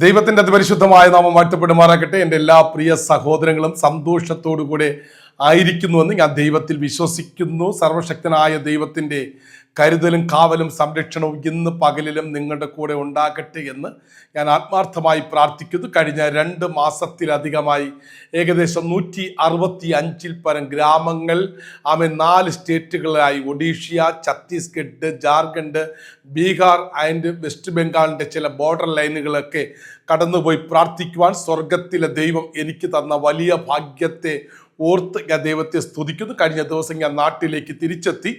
ദൈവത്തിൻ്റെ അതിപരിശുദ്ധമായ നാമം വാഴ്ത്തപ്പെടുമാറാകട്ടെ. എൻ്റെ എല്ലാ പ്രിയ സഹോദരങ്ങളും സന്തോഷത്തോടു കൂടെ ആയിരിക്കുന്നുവെന്ന് ഞാൻ ദൈവത്തിൽ വിശ്വസിക്കുന്നു. സർവശക്തനായ ദൈവത്തിൻ്റെ കരുതലും കാവലും സംരക്ഷണവും ഇന്ന് പകലിലും നിങ്ങളുടെ കൂടെ ഉണ്ടാകട്ടെ എന്ന് ഞാൻ ആത്മാർത്ഥമായി പ്രാർത്ഥിക്കുന്നു. കഴിഞ്ഞ 2 മാസത്തിലധികമായി ഏകദേശം 165 പരം ഗ്രാമങ്ങൾ 4 സ്റ്റേറ്റുകളായി ഒഡീഷ, ഛത്തീസ്ഗഡ്, ജാർഖണ്ഡ്, ബീഹാർ ആൻഡ് വെസ്റ്റ് ബംഗാളിൻ്റെ ചില ബോർഡർ ലൈനുകളൊക്കെ കടന്നുപോയി പ്രാർത്ഥിക്കുവാൻ സ്വർഗത്തിലെ ദൈവം എനിക്ക് തന്ന വലിയ ഭാഗ്യത്തെ ഓർത്ത് ഞാൻ ദൈവത്തെ സ്തുതിക്കുന്നു. കഴിഞ്ഞ ദിവസം ഞാൻ നാട്ടിലേക്ക് തിരിച്ചെത്തി.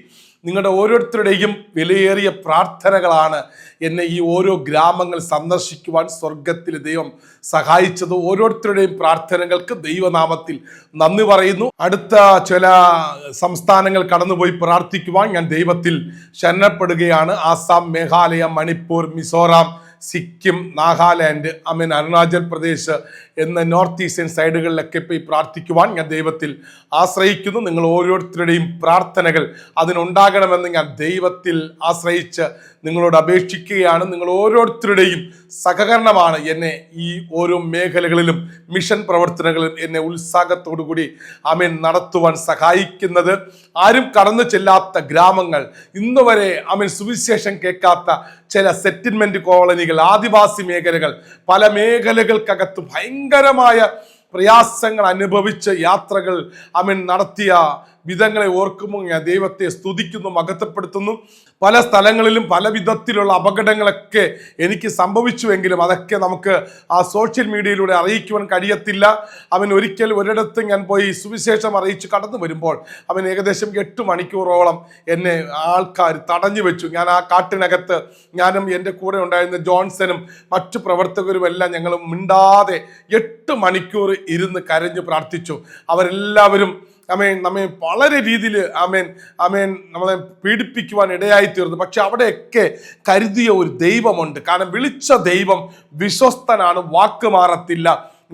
നിങ്ങളുടെ ഓരോരുത്തരുടെയും വിലയേറിയ പ്രാർത്ഥനകളാണ് എന്നെ ഈ ഓരോ ഗ്രാമങ്ങൾ സന്ദർശിക്കുവാൻ സ്വർഗത്തിലെ ദൈവം സഹായിച്ചത്. ഓരോരുത്തരുടെയും പ്രാർത്ഥനകൾക്ക് ദൈവനാമത്തിൽ നന്ദി പറയുന്നു. അടുത്ത ചില സംസ്ഥാനങ്ങൾ കടന്നുപോയി പ്രാർത്ഥിക്കുവാൻ ഞാൻ ദൈവത്തിൽ ശരണപ്പെടുകയാണ്. ആസാം, മേഘാലയ, മണിപ്പൂർ, മിസോറാം, സിക്കിം, നാഗാലാൻഡ്, അരുണാചൽ പ്രദേശ് എന്ന നോർത്ത് ഈസ്റ്റേൺ സൈഡുകളിലൊക്കെ പോയി പ്രാർത്ഥിക്കുവാൻ ഞാൻ ദൈവത്തിൽ ആശ്രയിക്കുന്നു. നിങ്ങൾ ഓരോരുത്തരുടെയും പ്രാർത്ഥനകൾ അതിനുണ്ടാകണമെന്ന് ഞാൻ ദൈവത്തിൽ ആശ്രയിച്ച് നിങ്ങളോട് അപേക്ഷിക്കുകയാണ്. നിങ്ങൾ ഓരോരുത്തരുടെയും സഹകരണമാണ് എന്നെ ഈ ഓരോ മേഖലകളിലും മിഷൻ പ്രവർത്തനങ്ങളിലും എന്നെ ഉത്സാഹത്തോടു കൂടി നടത്തുവാൻ സഹായിക്കുന്നത്. ആരും കടന്നു ചെല്ലാത്ത ഗ്രാമങ്ങൾ, ഇന്ന് വരെ സുവിശേഷം കേൾക്കാത്ത ചില സെറ്റിൽമെന്റ് കോളനികൾ, ആദിവാസി മേഖലകൾ, പല മേഖലകൾക്കകത്ത് ഭയങ്കരമായ പ്രയാസങ്ങൾ അനുഭവിച്ച് യാത്രകൾ നടത്തിയ വിധങ്ങളെ ഓർക്കുമ്പോൾ ഞാൻ ദൈവത്തെ സ്തുതിക്കുന്നു, മഹത്വപ്പെടുത്തുന്നു. പല സ്ഥലങ്ങളിലും പല വിധത്തിലുള്ള അപകടങ്ങളൊക്കെ എനിക്ക് സംഭവിച്ചുവെങ്കിലും അതൊക്കെ നമുക്ക് ആ സോഷ്യൽ മീഡിയയിലൂടെ അറിയിക്കുവാൻ കഴിയത്തില്ല. ഒരിക്കൽ ഒരിടത്ത് ഞാൻ പോയി സുവിശേഷം അറിയിച്ച് കടന്നു വരുമ്പോൾ ഏകദേശം 8 മണിക്കൂറോളം എന്നെ ആൾക്കാർ തടഞ്ഞു വെച്ചു. ഞാൻ ആ കാട്ടിനകത്ത്, ഞാനും എൻ്റെ കൂടെ ഉണ്ടായിരുന്ന ജോൺസനും മറ്റു പ്രവർത്തകരും എല്ലാം ഞങ്ങൾ മിണ്ടാതെ 8 മണിക്കൂർ ഇരുന്ന് കരഞ്ഞു പ്രാർത്ഥിച്ചു. അവരെല്ലാവരും നമ്മെ വളരെ രീതിയിൽ നമ്മളെ പീഡിപ്പിക്കുവാൻ ഇടയായി തീർന്നു. പക്ഷെ അവിടെയൊക്കെ കരുതിയ ഒരു ദൈവമുണ്ട്. കാരണം വിളിച്ച ദൈവം വിശ്വസ്തനാണ്, വാക്ക് മാറത്തില്ല,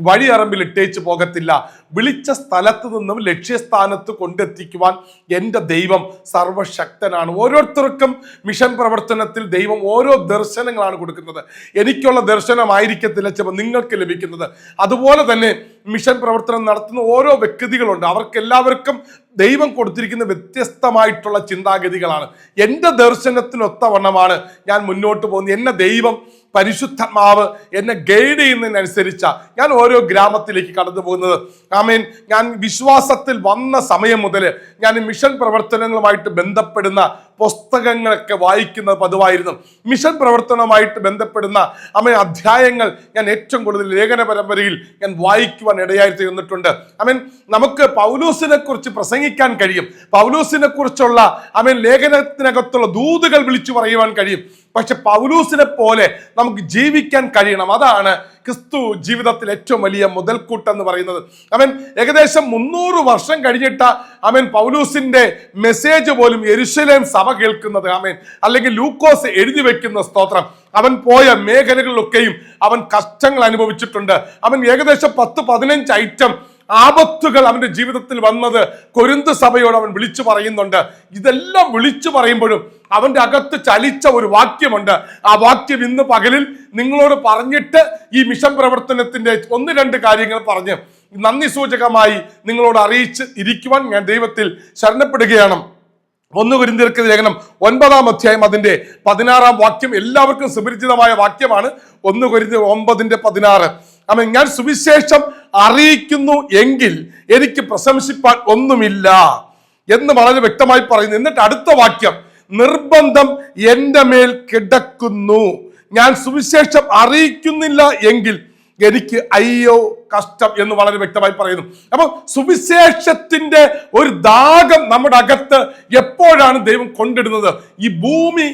വഴിയറമ്പിൽ ഇട്ടേച്ച് പോകത്തില്ല. വിളിച്ച സ്ഥലത്ത് നിന്നും ലക്ഷ്യസ്ഥാനത്ത് കൊണ്ടെത്തിക്കുവാൻ എൻ്റെ ദൈവം സർവശക്തനാണ്. ഓരോരുത്തർക്കും മിഷൻ പ്രവർത്തനത്തിൽ ദൈവം ഓരോ ദർശനങ്ങളാണ് കൊടുക്കുന്നത്. എനിക്കുള്ള ദർശനമായിരിക്കത്തില്ല ചിലപ്പോൾ നിങ്ങൾക്ക് ലഭിക്കുന്നത്. അതുപോലെ തന്നെ മിഷൻ പ്രവർത്തനം നടത്തുന്ന ഓരോ വ്യക്തികളുണ്ട്. അവർക്കെല്ലാവർക്കും ദൈവം കൊടുത്തിരിക്കുന്ന വ്യത്യസ്തമായിട്ടുള്ള ചിന്താഗതികളാണ്. എൻ്റെ ദർശനത്തിനൊത്തവണ്ണമാണ് ഞാൻ മുന്നോട്ട് പോകുന്നത്. എന്നെ ദൈവം പരിശുദ്ധാത്മാവ് എന്നെ ഗൈഡ് ചെയ്യുന്നതിനനുസരിച്ചാണ് ഞാൻ ഓരോ ഗ്രാമത്തിലേക്ക് കടന്നു പോകുന്നത്. ഞാൻ വിശ്വാസത്തിൽ വന്ന സമയം മുതൽ ഞാൻ മിഷൻ പ്രവർത്തനങ്ങളുമായിട്ട് ബന്ധപ്പെടുന്ന പുസ്തകങ്ങളൊക്കെ വായിക്കുന്നത് പതിവായിരുന്നു. മിഷൻ പ്രവർത്തനവുമായിട്ട് ബന്ധപ്പെടുന്ന അധ്യായങ്ങൾ ഞാൻ ഏറ്റവും കൂടുതൽ ലേഖന പരമ്പരയിൽ ഞാൻ വായിക്കുവാൻ ഇടയായി തീർന്നിട്ടുണ്ട്. നമുക്ക് പൗലോസിനെ കുറിച്ച് പ്രസംഗിക്കാൻ കഴിയും, പൗലോസിനെ കുറിച്ചുള്ള ലേഖനത്തിനകത്തുള്ള ദൂതുകൾ വിളിച്ചു പറയുവാൻ കഴിയും. പക്ഷെ പൗലോസിനെ പോലെ നമുക്ക് ജീവിക്കാൻ കഴിയണം. അതാണ് ക്രിസ്തു ജീവിതത്തിൽ ഏറ്റവും വലിയ മുതൽക്കൂട്ടെന്ന് പറയുന്നത്. ഏകദേശം 300 വർഷം കഴിഞ്ഞിട്ട് പൗലോസിന്റെ മെസ്സേജ് പോലും യെരുശലേം സഭ കേൾക്കുന്നത്. അല്ലെങ്കിൽ ലൂക്കോസ് എഴുതി വെക്കുന്ന സ്തോത്രം. അവൻ പോയ മേഖലകളിലൊക്കെയും അവൻ കഷ്ടങ്ങൾ അനുഭവിച്ചിട്ടുണ്ട്. ഏകദേശം 10-15 ഐറ്റം ആപത്തുകൾ അവന്റെ ജീവിതത്തിൽ വന്നത് കൊരിന്ത് സഭയോട് അവൻ വിളിച്ചു പറയുന്നുണ്ട്. ഇതെല്ലാം വിളിച്ചു പറയുമ്പോഴും അവന്റെ അകത്ത് ചലിച്ച ഒരു വാക്യമുണ്ട്. ആ വാക്യം ഇന്ന് പകലിൽ നിങ്ങളോട് പറഞ്ഞിട്ട് ഈ മിഷൻ പ്രവർത്തനത്തിന്റെ 1-2 കാര്യങ്ങൾ പറഞ്ഞ് നന്ദി സൂചകമായി നിങ്ങളോട് അറിയിച്ച് ഇരിക്കുവാൻ ഞാൻ ദൈവത്തിൽ ശരണപ്പെടുകയാണ്. 1 കൊരിന്ത്യർക്ക് ലേഖനം 9-ാം അധ്യായം അതിന്റെ 16-ാം വാക്യം എല്ലാവർക്കും സുപരിചിതമായ വാക്യമാണ്. 1 കൊരിന്ത്യർ 9:16. ഞാൻ സുവിശേഷം അറിയിക്കുന്നു എങ്കിൽ എനിക്ക് പ്രശംസിപ്പാൻ ഒന്നുമില്ല എന്ന് വളരെ വ്യക്തമായി പറയുന്നു. എന്നിട്ട് അടുത്ത വാക്യം, നിർബന്ധം എൻ്റെ മേൽ കിടക്കുന്നു. ഞാൻ സുവിശേഷം അറിയിക്കുന്നില്ല എങ്കിൽ എനിക്ക് അയ്യോ കഷ്ടം എന്ന് വളരെ വ്യക്തമായി പറയുന്നു. അപ്പൊ സുവിശേഷത്തിന്റെ ഒരു ദാഹം നമ്മുടെ അകത്ത് എപ്പോഴാണ് ദൈവം കൊണ്ടിടുന്നത്? ഈ ഭൂമി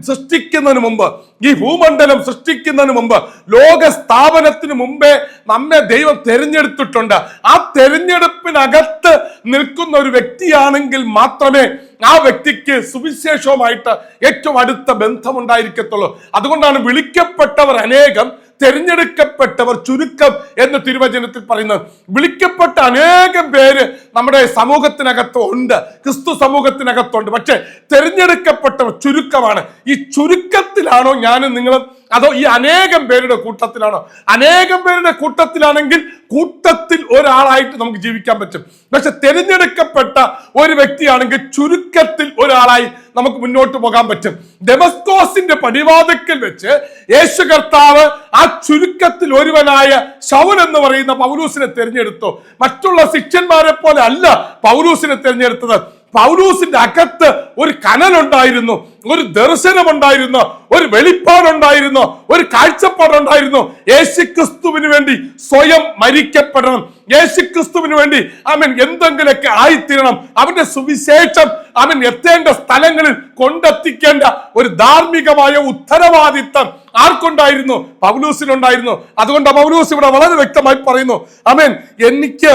സൃഷ്ടിക്കുന്നതിന് മുമ്പ്, ഈ ഭൂമണ്ഡലം സൃഷ്ടിക്കുന്നതിന് മുമ്പ്, ലോക സ്ഥാപനത്തിന് മുമ്പേ നമ്മെ ദൈവം തെരഞ്ഞെടുത്തിട്ടുണ്ട്. ആ തെരഞ്ഞെടുപ്പിനകത്ത് നിൽക്കുന്ന ഒരു വ്യക്തിയാണെങ്കിൽ മാത്രമേ ആ വ്യക്തിക്ക് സുവിശേഷവുമായിട്ട് ഏറ്റവും അടുത്ത ബന്ധമുണ്ടായിരിക്കത്തുള്ളൂ. അതുകൊണ്ടാണ് വിളിക്കപ്പെട്ടവർ അനേകം, തെരഞ്ഞെടുക്കപ്പെട്ടവർ ചുരുക്കം എന്ന് തിരുവചനത്തിൽ പറയുന്നത്. വിളിക്കപ്പെട്ട അനേകം പേര് നമ്മുടെ സമൂഹത്തിനകത്ത് ഉണ്ട്, ക്രിസ്തു സമൂഹത്തിനകത്തുണ്ട്. പക്ഷെ തിരഞ്ഞെടുക്കപ്പെട്ടവർ ചുരുക്കമാണ്. ഈ ചുരുക്കത്തിലാണോ ഞാനും നിങ്ങളും, അതോ ഈ അനേകം പേരുടെ കൂട്ടത്തിലാണോ? അനേകം പേരുടെ കൂട്ടത്തിലാണെങ്കിൽ കൂട്ടത്തിൽ ഒരാളായിട്ട് നമുക്ക് ജീവിക്കാൻ പറ്റും. പക്ഷെ തിരഞ്ഞെടുക്കപ്പെട്ട ഒരു വ്യക്തിയാണെങ്കിൽ ചുരുക്കത്തിൽ ഒരാളായി നമുക്ക് മുന്നോട്ട് പോകാൻ പറ്റും. ദമസ്കോസിന്റെ പടിവാതിക്കൽ വെച്ച് യേശു കർത്താവ് ആ ചുരുക്കത്തിൽ ഒരുവനായ ശൗൽ എന്ന് പറയുന്ന പൗലൂസിനെ തിരഞ്ഞെടുത്തു. മറ്റുള്ള ശിഷ്യന്മാരെ പോലെ അല്ല പൗലൂസിനെ തിരഞ്ഞെടുത്തത്. പൗലൂസിന്റെ അകത്ത് ഒരു കനലുണ്ടായിരുന്നു, ഒരു ദർശനമുണ്ടായിരുന്നു, ഒരു വെളിപ്പാടുണ്ടായിരുന്നു, ഒരു കാഴ്ചപ്പാടുണ്ടായിരുന്നു. യേശുക്രിസ്തുവിന് വേണ്ടി സ്വയം മരിക്കപ്പെടണം, യേശുക്രിസ്തുവിന് വേണ്ടി അവൻ എന്തെങ്കിലുമൊക്കെ ആയിത്തീരണം, അവന്റെ സുവിശേഷം അവൻ എത്തേണ്ട സ്ഥലങ്ങളിൽ കൊണ്ടെത്തിക്കേണ്ട ഒരു ധാർമ്മികമായ ഉത്തരവാദിത്തം ആർക്കുണ്ടായിരുന്നു? പൗലൂസിനുണ്ടായിരുന്നു. അതുകൊണ്ട് പൗലൂസ് ഇവിടെ വളരെ വ്യക്തമായി പറയുന്നു, ആമേൻ, എനിക്ക്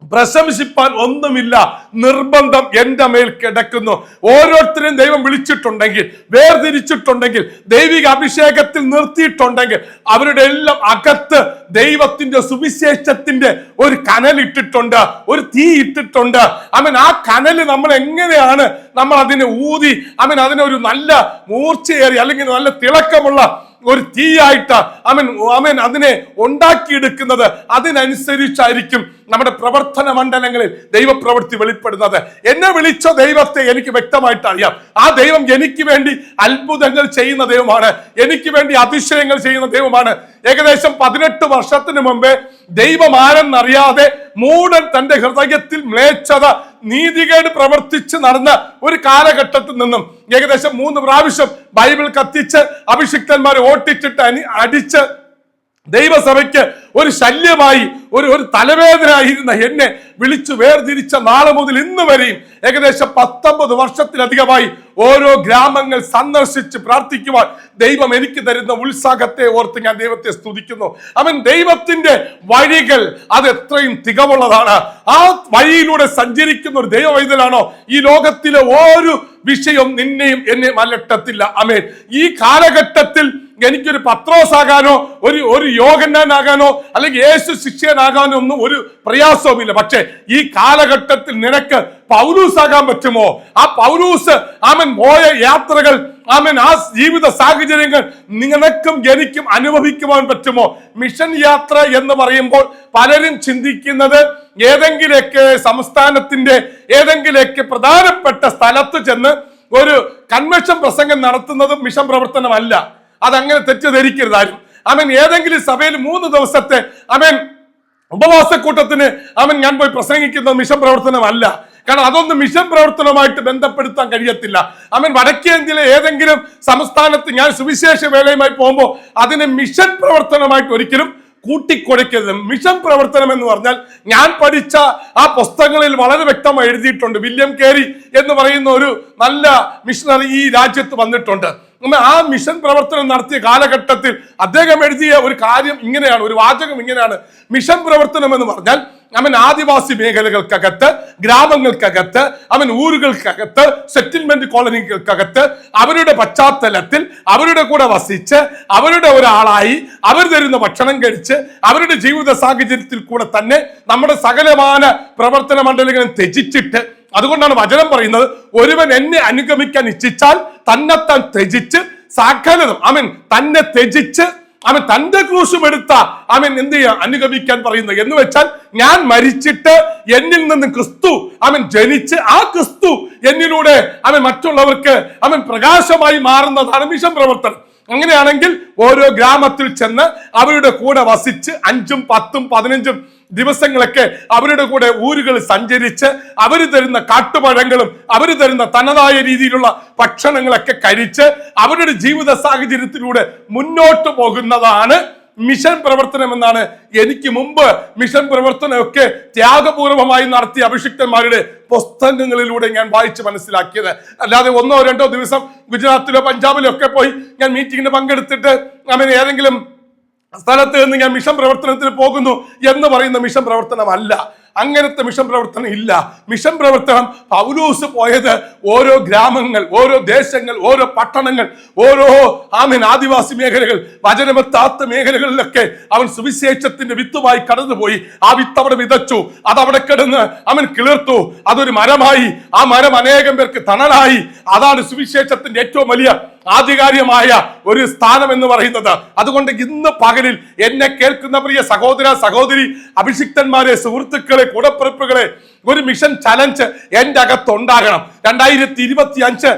പ്രശംസിപ്പാൻ ഒന്നുമില്ല, നിർബന്ധം എന്റെ മേൽ കിടക്കുന്നു. ഓരോരുത്തരെയും ദൈവം വിളിച്ചിട്ടുണ്ടെങ്കിൽ, വേർതിരിച്ചിട്ടുണ്ടെങ്കിൽ, ദൈവിക അഭിഷേകത്തിൽ നിർത്തിയിട്ടുണ്ടെങ്കിൽ അവരുടെ എല്ലാം അകത്ത് ദൈവത്തിന്റെ സുവിശേഷത്തിന്റെ ഒരു കനലിട്ടിട്ടുണ്ട്, ഒരു തീ ഇട്ടിട്ടുണ്ട്. അവൻ ആ കനല് നമ്മൾ എങ്ങനെയാണ് നമ്മൾ അതിനെ ഊതി അതിനെ ഒരു നല്ല മൂർച്ചയേറി അല്ലെങ്കിൽ നല്ല തിളക്കമുള്ള ഒരു തീയായിട്ട് അതിനെ ഉണ്ടാക്കിയെടുക്കുന്നത്, അതിനനുസരിച്ചായിരിക്കും നമ്മുടെ പ്രവർത്തന മണ്ഡലങ്ങളിൽ ദൈവപ്രവൃത്തി വെളിപ്പെടുന്നത്. എന്നെ വിളിച്ച ദൈവത്തെ എനിക്ക് വ്യക്തമായിട്ട് അറിയാം. ആ ദൈവം എനിക്ക് വേണ്ടി അത്ഭുതങ്ങൾ ചെയ്യുന്ന ദൈവമാണ്, എനിക്ക് വേണ്ടി അതിശയങ്ങൾ ചെയ്യുന്ന ദൈവമാണ്. ഏകദേശം 18 വർഷത്തിന് മുമ്പേ ദൈവം ആരെന്നറിയാതെ മൂഢൻ തന്റെ ഹൃദയത്തിൽ മ്ലേച്ഛത, നീതികേട് പ്രവർത്തിച്ച് നടന്ന ഒരു കാലഘട്ടത്തിൽ നിന്നും ഏകദേശം 3 പ്രാവശ്യം ബൈബിൾ കത്തിച്ച് അഭിഷിക്തന്മാരെ ഓട്ടിച്ചിട്ട് അടിച്ച് ദൈവസഭയ്ക്ക് ഒരു ശല്യമായി, ഒരു തലവേദനയായിരുന്ന എന്നെ വിളിച്ചു വേർതിരിച്ച നാളെ മുതൽ ഇന്ന് വരെയും ഏകദേശം 19 വർഷത്തിലധികമായി ഓരോ ഗ്രാമങ്ങൾ സന്ദർശിച്ച് പ്രാർത്ഥിക്കുവാൻ ദൈവം എനിക്ക് തരുന്ന ഉത്സാഹത്തെ ഓർത്ത് ഞാൻ ദൈവത്തെ സ്തുതിക്കുന്നു. ദൈവത്തിന്റെ വഴികൾ അത് എത്രയും തികവുള്ളതാണ്. ആ വഴിയിലൂടെ സഞ്ചരിക്കുന്ന ഒരു ദൈവവൈതലാണോ ഈ ലോകത്തിലെ ഒരു വിഷയം നിന്നെയും എന്നെയും അലട്ടത്തില്ല. ആമേൻ. ഈ കാലഘട്ടത്തിൽ എനിക്കൊരു പത്രോസ് ആകാനോ ഒരു യോഹന്നാനാകാനോ അല്ലെങ്കിൽ യേശു ശിഷ്യനാകാനോ ഒന്നും ഒരു പ്രയാസവുമില്ല. പക്ഷെ ഈ കാലഘട്ടത്തിൽ നിനക്ക് പൗലൂസ് ആകാൻ പറ്റുമോ? ആ പൗലൂസ് പോയ യാത്രകൾ, ആ ജീവിത സാഹചര്യങ്ങൾ നിനക്കും എനിക്കും അനുഭവിക്കുവാൻ പറ്റുമോ? മിഷൻ യാത്ര എന്ന് പറയുമ്പോൾ പലരും ചിന്തിക്കുന്നത് ഏതെങ്കിലൊക്കെ സംസ്ഥാനത്തിന്റെ ഏതെങ്കിലൊക്കെ പ്രധാനപ്പെട്ട സ്ഥലത്ത് ചെന്ന് ഒരു കൺവെൻഷൻ പ്രസംഗം നടത്തുന്നത് മിഷൻ പ്രവർത്തനമല്ല. അതങ്ങനെ തെറ്റിദ്ധരിക്കരുത് ആരും. ഏതെങ്കിലും സഭയിൽ 3 ദിവസത്തെ ഉപവാസക്കൂട്ടത്തിന് ഞാൻ പോയി പ്രസംഗിക്കുന്നത് മിഷൻ പ്രവർത്തനമല്ല. കാരണം അതൊന്നും മിഷൻ പ്രവർത്തനമായിട്ട് ബന്ധപ്പെടുത്താൻ കഴിയത്തില്ല. വടക്കേന്ത്യയിലെ ഏതെങ്കിലും സംസ്ഥാനത്ത് ഞാൻ സുവിശേഷ വേലയുമായി പോകുമ്പോൾ അതിനെ മിഷൻ പ്രവർത്തനമായിട്ട് ഒരിക്കലും കൂട്ടിക്കുഴയ്ക്കരുത്. മിഷൻ പ്രവർത്തനം എന്ന് പറഞ്ഞാൽ ഞാൻ പഠിച്ച ആ പുസ്തകങ്ങളിൽ വളരെ വ്യക്തമായി എഴുതിയിട്ടുണ്ട്. വില്യം കേരി എന്ന് പറയുന്ന ഒരു നല്ല മിഷണറി ഈ രാജ്യത്ത് വന്നിട്ടുണ്ട്. ആ മിഷൻ പ്രവർത്തനം നടത്തിയ കാലഘട്ടത്തിൽ അദ്ദേഹം എഴുതിയ ഒരു കാര്യം ഇങ്ങനെയാണ്, ഒരു വാചകം ഇങ്ങനെയാണ്: മിഷൻ പ്രവർത്തനം എന്ന് പറഞ്ഞാൽ ആദിവാസി മേഖലകൾക്കകത്ത്, ഗ്രാമങ്ങൾക്കകത്ത്, ഊരുകൾക്കകത്ത്, സെറ്റിൽമെന്റ് കോളനികൾക്കകത്ത് അവരുടെ പശ്ചാത്തലത്തിൽ അവരുടെ കൂടെ വസിച്ച് അവരുടെ ഒരാളായി അവർ തരുന്ന ഭക്ഷണം കഴിച്ച് അവരുടെ ജീവിത സാഹചര്യത്തിൽ കൂടെ തന്നെ നമ്മുടെ സകലമാന പ്രവർത്തന മണ്ഡലങ്ങളും ത്യജിച്ചിട്ട്, അതുകൊണ്ടാണ് വചനം പറയുന്നത്, ഒരുവൻ എന്നെ അനുഗമിക്കാൻ ഇച്ഛിച്ചാൽ തന്നെത്താൻ ത്യജിച്ച് സകലതും തന്നെ ത്യജിച്ച് തന്റെ ക്രൂശും എടുത്ത എന്ത് ചെയ്യാ അനുഗമിക്കാൻ പറയുന്നത്. എന്ന് വെച്ചാൽ ഞാൻ മരിച്ചിട്ട് എന്നിൽ നിന്ന് ക്രിസ്തു ജനിച്ച് ആ ക്രിസ്തു എന്നിലൂടെ മറ്റുള്ളവർക്ക് പ്രകാശമായി മാറുന്നതാണ് മിഷൻ പ്രവർത്തനം. അങ്ങനെയാണെങ്കിൽ ഓരോ ഗ്രാമത്തിൽ ചെന്ന് അവരുടെ കൂടെ വസിച്ച് 5ഉം 10ഉം 15ഉം ദിവസങ്ങളൊക്കെ അവരുടെ കൂടെ ഊരുകൾ സഞ്ചരിച്ച് അവർ തരുന്ന കാട്ടുപഴങ്ങളും അവർ തരുന്ന തനതായ രീതിയിലുള്ള ഭക്ഷണങ്ങളൊക്കെ കഴിച്ച് അവരുടെ ജീവിത സാഹചര്യത്തിലൂടെ മുന്നോട്ട് പോകുന്നതാണ് മിഷൻ പ്രവർത്തനം എന്നാണ് എനിക്ക് മുമ്പ് മിഷൻ പ്രവർത്തനമൊക്കെ ത്യാഗപൂർവമായി നടത്തിയ അഭിഷിക്തന്മാരുടെ പുസ്തകങ്ങളിലൂടെ ഞാൻ വായിച്ച് മനസ്സിലാക്കിയത്. അല്ലാതെ 1 or 2 ദിവസം ഗുജറാത്തിലോ പഞ്ചാബിലോ ഒക്കെ പോയി ഞാൻ മീറ്റിങ്ങിന് പങ്കെടുത്തിട്ട് ഏതെങ്കിലും സ്ഥലത്ത് നിന്ന് ഞാൻ മിഷൻ പ്രവർത്തനത്തിന് പോകുന്നു എന്ന് പറയുന്ന മിഷൻ പ്രവർത്തനമല്ല. അങ്ങനത്തെ മിഷൻ പ്രവർത്തനം ഇല്ല. മിഷൻ പ്രവർത്തനം പൗലോസ് പോയത് ഓരോ ഗ്രാമങ്ങൾ, ഓരോ ദേശങ്ങൾ, ഓരോ പട്ടണങ്ങൾ, ഓരോ ആദിവാസി മേഖലകൾ, വചനമെത്താത്ത മേഖലകളിലൊക്കെ അവൻ സുവിശേഷത്തിന്റെ വിത്തുമായി കടന്നുപോയി. ആ വിത്ത് അവിടെ വിതച്ചു, അതവിടെ കിടന്ന് അവൻ കിളിർത്തു, അതൊരു മരമായി. ആ മരം അനേകം പേർക്ക് തണലായി. അതാണ് സുവിശേഷത്തിന്റെ ഏറ്റവും വലിയ ആധികാരികമായ ഒരു സ്ഥാനം എന്ന് പറയുന്നത്. അതുകൊണ്ട് ഇന്ന് പകലിൽ എന്നെ കേൾക്കുന്ന പ്രിയ സഹോദര സഹോദരി, അഭിഷിക്തന്മാരെ, സുഹൃത്തുക്കളെ, കൂടപ്പിറപ്പുകളെ, ഒരു മിഷൻ ചലഞ്ച് എന്റെ അകത്തുണ്ടാകണം. 2025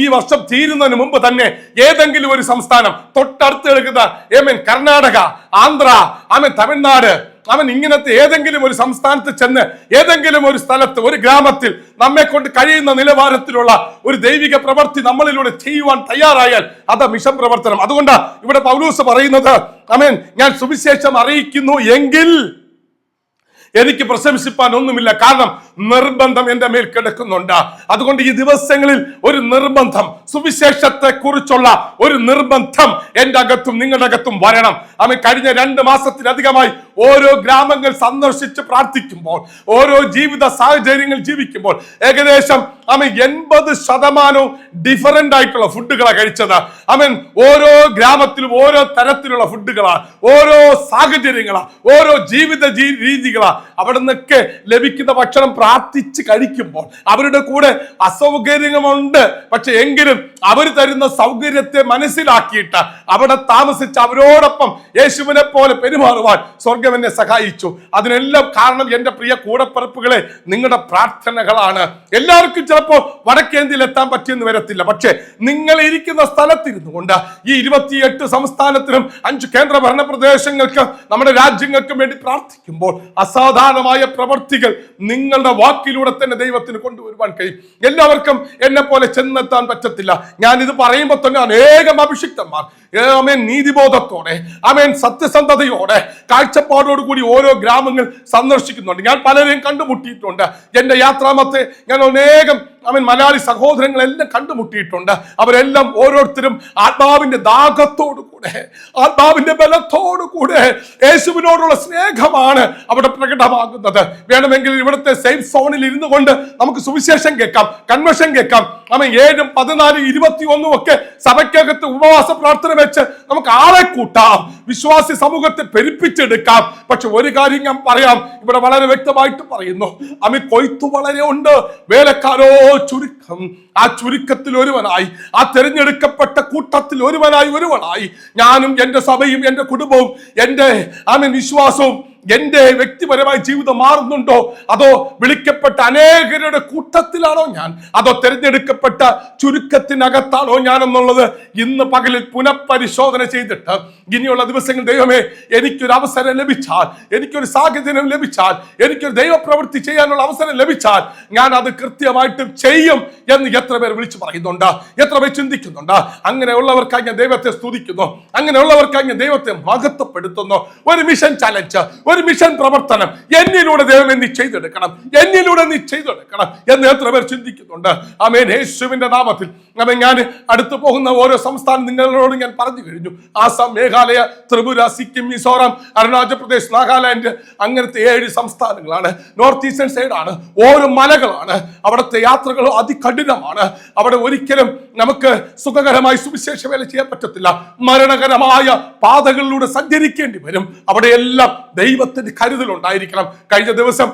ഈ വർഷം തീരുന്നതിന് മുമ്പ് തന്നെ ഏതെങ്കിലും ഒരു സംസ്ഥാനം, തൊട്ടടുത്ത് കിടക്കുന്ന കർണാടക, ആന്ധ്ര, തമിഴ്നാട്, ഇങ്ങനത്തെ ഏതെങ്കിലും ഒരു സംസ്ഥാനത്ത് ചെന്ന് ഏതെങ്കിലും ഒരു സ്ഥലത്ത്, ഒരു ഗ്രാമത്തിൽ നമ്മെ കൊണ്ട് കഴിയുന്ന നിലവാരത്തിലുള്ള ഒരു ദൈവിക പ്രവൃത്തി നമ്മളിലൂടെ ചെയ്യുവാൻ തയ്യാറായാൽ അത് മിഷൻ പ്രവർത്തനം. അതുകൊണ്ടാണ് ഇവിടെ പൗലോസ് പറയുന്നത്, ഞാൻ സുവിശേഷം അറിയിക്കുന്നു എങ്കിൽ എനിക്ക് പ്രശംസിപ്പാൻ ഒന്നുമില്ല, കാരണം നിർബന്ധം എന്റെ മേൽ കിടക്കുന്നുണ്ട്. അതുകൊണ്ട് ഈ ദിവസങ്ങളിൽ ഒരു നിർബന്ധം, സുവിശേഷത്തെ കുറിച്ചുള്ള ഒരു നിർബന്ധം എന്റെ അകത്തും നിങ്ങളുടെ അകത്തും വരണം. കഴിഞ്ഞ 2 മാസത്തിലധികമായി ഓരോ ഗ്രാമങ്ങൾ സന്ദർശിച്ച് പ്രാർത്ഥിക്കുമ്പോൾ, ഓരോ ജീവിത സാഹചര്യങ്ങൾ ജീവിക്കുമ്പോൾ ഏകദേശം 80% ഡിഫറന്റ് ആയിട്ടുള്ള ഫുഡുകളാണ് കഴിച്ചത്. ഓരോ ഗ്രാമത്തിലും ഓരോ തരത്തിലുള്ള ഫുഡുകളാണ്, ഓരോ സാഹചര്യങ്ങളാണ്, ഓരോ ജീവിത രീതികളാണ്. അവിടെ നിന്നൊക്കെ ലഭിക്കുന്ന ഭക്ഷണം പ്രാർത്ഥിച്ച് കഴിക്കുമ്പോൾ അവരുടെ കൂടെ അസൗകര്യങ്ങളുണ്ട്, പക്ഷെ എങ്കിലും അവർ തരുന്ന സൗകര്യത്തെ മനസ്സിലാക്കിയിട്ട് അവിടെ താമസിച്ച് അവരോടൊപ്പം യേശുവിനെ പോലെ പെരുമാറുവാൻ സ്വർഗം എന്നെ സഹായിച്ചു. അതിനെല്ലാം കാരണം എന്റെ പ്രിയ കൂടപ്പിറപ്പുകളെ, നിങ്ങളുടെ പ്രാർത്ഥനകളാണ്. എല്ലാവർക്കും ചിലപ്പോൾ വടക്കേന്ത്യയിൽ എത്താൻ പറ്റിയെന്ന് വരത്തില്ല, പക്ഷെ നിങ്ങൾ ഇരിക്കുന്ന സ്ഥലത്തിരുന്നു കൊണ്ട് ഈ 28 സംസ്ഥാനത്തിനും 5 കേന്ദ്രഭരണ പ്രദേശങ്ങൾക്ക്, നമ്മുടെ രാജ്യങ്ങൾക്കും വേണ്ടി പ്രാർത്ഥിക്കുമ്പോൾ അസാധാരണമായ പ്രവർത്തികൾ നിങ്ങളുടെ വാക്കിലൂടെ തന്നെ ദൈവത്തിന് കൊണ്ടുവരുവാൻ കഴിയും. എല്ലാവർക്കും എന്നെ പോലെ ചെന്നെത്താൻ പറ്റത്തില്ല. ഞാൻ ഇത് പറയുമ്പോൾ തന്നെ അനേകം അഭിഷിക്തന്മാർ നീതിബോധത്തോടെ, സത്യസന്ധതയോടെ, കാഴ്ചപ്പാടോടുകൂടി ഓരോ ഗ്രാമങ്ങൾ സന്ദർശിക്കുന്നുണ്ട്. ഞാൻ പലരെയും കണ്ടുമുട്ടിയിട്ടുണ്ട്. എന്റെ യാത്രാമത്തെ ഞാൻ അനേകം മലയാളി സഹോദരങ്ങളെല്ലാം കണ്ടുമുട്ടിയിട്ടുണ്ട്. അവരെല്ലാം ഓരോരുത്തരും ആത്മാവിന്റെ ദാഹത്തോടുകൂടെ, ആത്മാവിന്റെ ബലത്തോടുകൂടെ യേശുവിനോടുള്ള സ്നേഹമാണ് അവിടെ പ്രകടമാകുന്നത്. വേണമെങ്കിൽ ഇവിടുത്തെ സേഫ് സോണിൽ ഇരുന്നു കൊണ്ട് നമുക്ക് സുവിശേഷം കേൾക്കാം, കൺവെൻഷൻ കേൾക്കാം. 7, 14, 21 ഒക്കെ സഭയ്ക്കകത്ത് ഉപവാസ പ്രാർത്ഥന വെച്ച് നമുക്ക് ആളെ കൂട്ടാം, വിശ്വാസി സമൂഹത്തെ പെരുപ്പിച്ചെടുക്കാം. പക്ഷെ ഒരു കാര്യം ഞാൻ പറയാം, ഇവിടെ വളരെ വ്യക്തമായിട്ട് പറയുന്നു, കൊയ്ത്തു വളരെ ഉണ്ട്, വേലക്കാരോ ചുരുക്കം. ആ ചുരുക്കത്തിൽ ഒരുവനായി, ആ തിരഞ്ഞെടുക്കപ്പെട്ട കൂട്ടത്തിൽ ഒരുവനായി ഞാനും എന്റെ സഭയും എന്റെ കുടുംബവും എന്റെ വിശ്വാസവും എന്റെ വ്യക്തിപരമായ ജീവിതം മാറുന്നുണ്ടോ? അതോ വിളിക്കപ്പെട്ട അനേകരുടെ കൂട്ടത്തിലാണോ ഞാൻ? അതോ തിരഞ്ഞെടുക്കപ്പെട്ട ചുരുക്കത്തിനകത്താണോ ഞാൻ എന്നുള്ളത് ഇന്ന് പകലിൽ പുനഃപരിശോധന ചെയ്തിട്ട് ഇനിയുള്ള ദിവസങ്ങൾ ദൈവമേ, എനിക്കൊരു അവസരം ലഭിച്ചാൽ, എനിക്കൊരു സാഹചര്യം ലഭിച്ചാൽ, എനിക്കൊരു ദൈവപ്രവൃത്തി ചെയ്യാനുള്ള അവസരം ലഭിച്ചാൽ ഞാൻ അത് കൃത്യമായിട്ടും ചെയ്യും എന്ന് എത്ര പേർ വിളിച്ചു പറയുന്നുണ്ട്, എത്ര പേർ ചിന്തിക്കുന്നുണ്ട്? അങ്ങനെയുള്ളവർക്കായി ഞാൻ ദൈവത്തെ സ്തുതിക്കുന്നു, അങ്ങനെയുള്ളവർക്കായി ഞാൻ ദൈവത്തെ മഹത്വപ്പെടുത്തുന്നു. ഒരു മിഷൻ ചലഞ്ച്, ഒരു മിഷൻ പ്രവർത്തനം എന്നിലൂടെ ദൈവം നീ ചെയ്തെടുക്കണം, എന്നിലൂടെ നീ ചെയ്തെടുക്കണം എന്ന് എത്ര പേർ ചിന്തിക്കുന്നുണ്ട്? യേശുവിന്റെ നാമത്തിൽ ഞാൻ അടുത്തു പോകുന്ന ഓരോ സംസ്ഥാനം നിങ്ങളോട് ഞാൻ പറഞ്ഞു കഴിഞ്ഞു. ആസാം, മേഘാലയ, ത്രിപുര, സിക്കിം, മിസോറാം, അരുണാചൽ പ്രദേശ്, നാഗാലാൻഡ്, അങ്ങനത്തെ 7 സംസ്ഥാനങ്ങളാണ്. നോർത്ത് ഈസ്റ്റേൺ സൈഡാണ്, ഓരോ മലകളാണ്. അവിടുത്തെ യാത്രകൾ അതികഠിനമാണ്. അവിടെ ഒരിക്കലും നമുക്ക് സുഖകരമായി സുവിശേഷ വേല ചെയ്യാൻ പറ്റത്തില്ല. മരണകരമായ പാതകളിലൂടെ സഞ്ചരിക്കേണ്ടി വരും. അവിടെയെല്ലാം ദൈവത്തിന്റെ കരുതലുണ്ടായിരിക്കണം. കഴിഞ്ഞ ദിവസം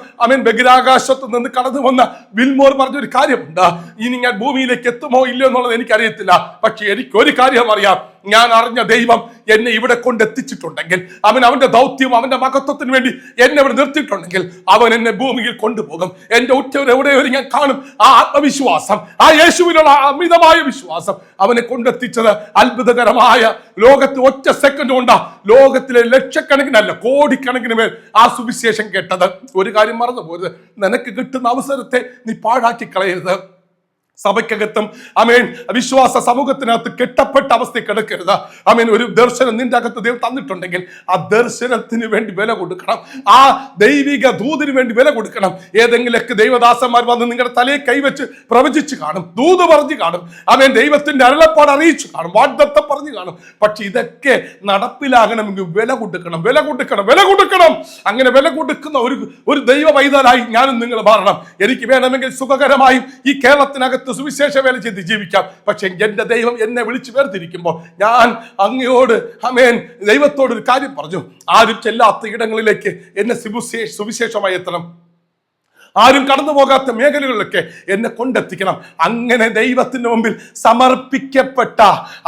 ബഹിരാകാശത്ത് നിന്ന് കടന്നു വന്ന വിൽമോർ പറഞ്ഞൊരു കാര്യമുണ്ട്, ഇനി ഞാൻ ഭൂമിയിലേക്ക് എത്തുമോ ഇല്ലയോ എന്നുള്ളത് എനിക്കറിയത്തില്ല, പക്ഷെ എനിക്ക് ഒരു കാര്യം അറിയാം, ഞാൻ അറിഞ്ഞ ദൈവം എന്നെ ഇവിടെ കൊണ്ടെത്തിച്ചിട്ടുണ്ടെങ്കിൽ, അവന്റെ ദൗത്യം, അവന്റെ മഹത്വത്തിന് വേണ്ടി എന്നെ ഇവിടെ നിർത്തിയിട്ടുണ്ടെങ്കിൽ അവൻ എന്നെ ഭൂമിയിൽ കൊണ്ടുപോകും. എന്റെ ഉറ്റവർ എവിടെയോ ഞാൻ കാണും. ആ ആത്മവിശ്വാസം, ആ യേശുവിനുള്ള അമിതമായ വിശ്വാസം അവനെ കൊണ്ടെത്തിച്ചത് അത്ഭുതകരമായ, ലോകത്ത് ഒറ്റ സെക്കൻഡ് കൊണ്ടാ ലോകത്തിലെ ലക്ഷക്കണക്കിനല്ല കോടിക്കണക്കിന് മേൽ ആ സുവിശേഷം കേട്ടത്. ഒരു കാര്യം മറന്നു പോരുത്, നിനക്ക് കിട്ടുന്ന അവസരത്തെ നീ പാഴാക്കി കളയരുത്. സഭയ്ക്കകത്തും ആമേൻ വിശ്വാസ സമൂഹത്തിനകത്ത് കെട്ടപ്പെട്ട അവസ്ഥയിൽ കിടക്കരുത്. ആമേൻ ഒരു ദർശനം നിന്റെ അകത്ത് ദൈവം തന്നിട്ടുണ്ടെങ്കിൽ ആ ദർശനത്തിന് വേണ്ടി വില കൊടുക്കണം, ആ ദൈവിക ദൂതിന് വേണ്ടി വില കൊടുക്കണം. ഏതെങ്കിലൊക്കെ ദൈവദാസന്മാർ വന്ന് നിങ്ങളുടെ തലയെ കൈവച്ച് പ്രവചിച്ച് കാണും, ദൂത് പറഞ്ഞു കാണും, ആമേൻ ദൈവത്തിന്റെ അരുളപ്പാട് അറിയിച്ചു കാണും, വാഗ്ദത്തം പറഞ്ഞു കാണും. പക്ഷെ ഇതൊക്കെ നടപ്പിലാകണമെങ്കിൽ വില കൊടുക്കണം, വില കൊടുക്കണം, വില കൊടുക്കണം. അങ്ങനെ വില കൊടുക്കുന്ന ഒരു ദൈവ പൈതലായി ഞാനും നിങ്ങൾ മാറണം. എനിക്ക് വേണമെങ്കിൽ സുഖകരമായും ഈ കേരളത്തിനകത്ത് സുവിശേഷ വേല ചെയ്ത് ജീവിക്കാം. പക്ഷെ എന്റെ ദൈവം എന്നെ വിളിച്ചു വേർതിരിക്കുമ്പോൾ ഞാൻ അങ്ങയോട് ആമേൻ ദൈവത്തോട് ഒരു കാര്യം പറഞ്ഞു, ആരും ചെല്ലാത്ത ഇടങ്ങളിലേക്ക് എന്നെ സുവിശേഷമായി എത്തണം, ആരും കടന്നു പോകാത്ത മേഖലകളിലൊക്കെ എന്നെ കൊണ്ടെത്തിക്കണം. അങ്ങനെ ദൈവത്തിന് മുമ്പിൽ സമർപ്പിക്കപ്പെട്ട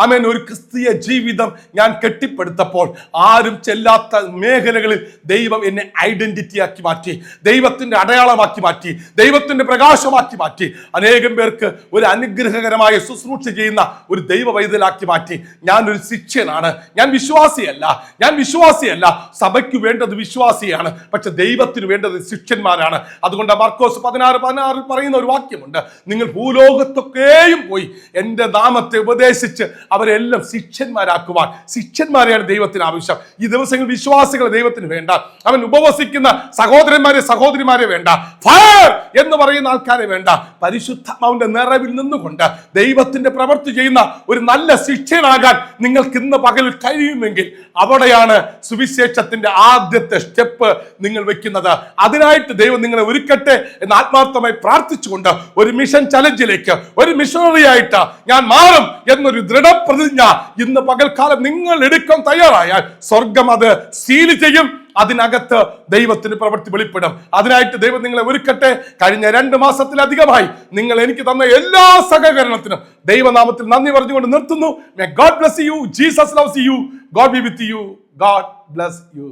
ആമേൻ ഒരു ക്രിസ്തീയ ജീവിതം ഞാൻ കെട്ടിപ്പടുത്തപ്പോൾ ആരും ചെല്ലാത്ത മേഖലകളിൽ ദൈവം എന്നെ ഐഡന്റിറ്റി ആക്കി മാറ്റി, ദൈവത്തിന്റെ അടയാളമാക്കി മാറ്റി, ദൈവത്തിന്റെ പ്രകാശമാക്കി മാറ്റി. അനേകം പേർക്ക് ഒരു അനുഗ്രഹകരമായ ശുശ്രൂഷ ചെയ്യുന്ന ഒരു ദൈവ വൈതലാക്കി മാറ്റി. ഞാനൊരു ശിഷ്യനാണ്, ഞാൻ വിശ്വാസിയല്ല. സഭയ്ക്ക് വേണ്ടത് വിശ്വാസിയാണ്, പക്ഷെ ദൈവത്തിന് വേണ്ടത് ശിഷ്യന്മാരാണ്. അതുകൊണ്ട് മർക്കോസ് 16:16 പറയുന്ന ഒരു വാക്യമുണ്ട്, നിങ്ങൾ ഭൂലോകത്തൊക്കെയും പോയി എൻ്റെ നാമത്തെ ഉപദേശിച്ച് അവരെല്ലാം ശിഷ്യന്മാരാക്കുവാൻ. ശിഷ്യന്മാരെയാണ് ദൈവത്തിന് ആവശ്യം. ഈ ദിവസങ്ങളിൽ വിശ്വാസികൾ ദൈവത്തിന് വേണ്ട, അവൻ ഉപവസിക്കുന്ന സഹോദരിമാരെ വേണ്ട, ഫയർ എന്ന് പറയുന്ന ആൾക്കാരെ വേണ്ട. പരിശുദ്ധാത്മാവിന്റെ നിറവിൽ നിന്നുകൊണ്ട് ദൈവത്തിന്റെ പ്രവൃത്തി ചെയ്യുന്ന ഒരു നല്ല ശിഷ്യനാകാൻ നിങ്ങൾക്ക് ഇന്ന് പകലിൽ കഴിയുമെങ്കിൽ അവിടെയാണ് സുവിശേഷത്തിന്റെ ആദ്യത്തെ സ്റ്റെപ്പ് നിങ്ങൾ വെക്കുന്നത്. അതിനായിട്ട് ദൈവം നിങ്ങളെ ഒരുക്കട്ടെ എന്ന് ആത്മാർത്ഥമായി പ്രാർത്ഥിച്ചുകൊണ്ട് ഒരു മിഷൻ ചലഞ്ചിലേക്ക്, ഒരു മിഷണറി ആയിട്ട് ഞാൻ മാറും എന്നൊരു ദൃഢപ്രതിജ്ഞ ഇന്ന് പകൽക്കാലം നിങ്ങൾ എടുക്കാൻ തയ്യാറായാൽ സ്വർഗം അത് സീൽ ചെയ്യും. അതിനകത്ത് ദൈവത്തിന് പ്രവൃത്തി വെളിപ്പെടും. അതിനായിട്ട് ദൈവം നിങ്ങളെ ഒരുക്കട്ടെ. കഴിഞ്ഞ 2 മാസത്തിലധികമായി നിങ്ങൾ എനിക്ക് തന്ന എല്ലാ സഹകരണത്തിനും ദൈവനാമത്തിൽ നന്ദി പറഞ്ഞുകൊണ്ട് നിർത്തുന്നു. May God bless you. Jesus loves you. God be with you. God bless you.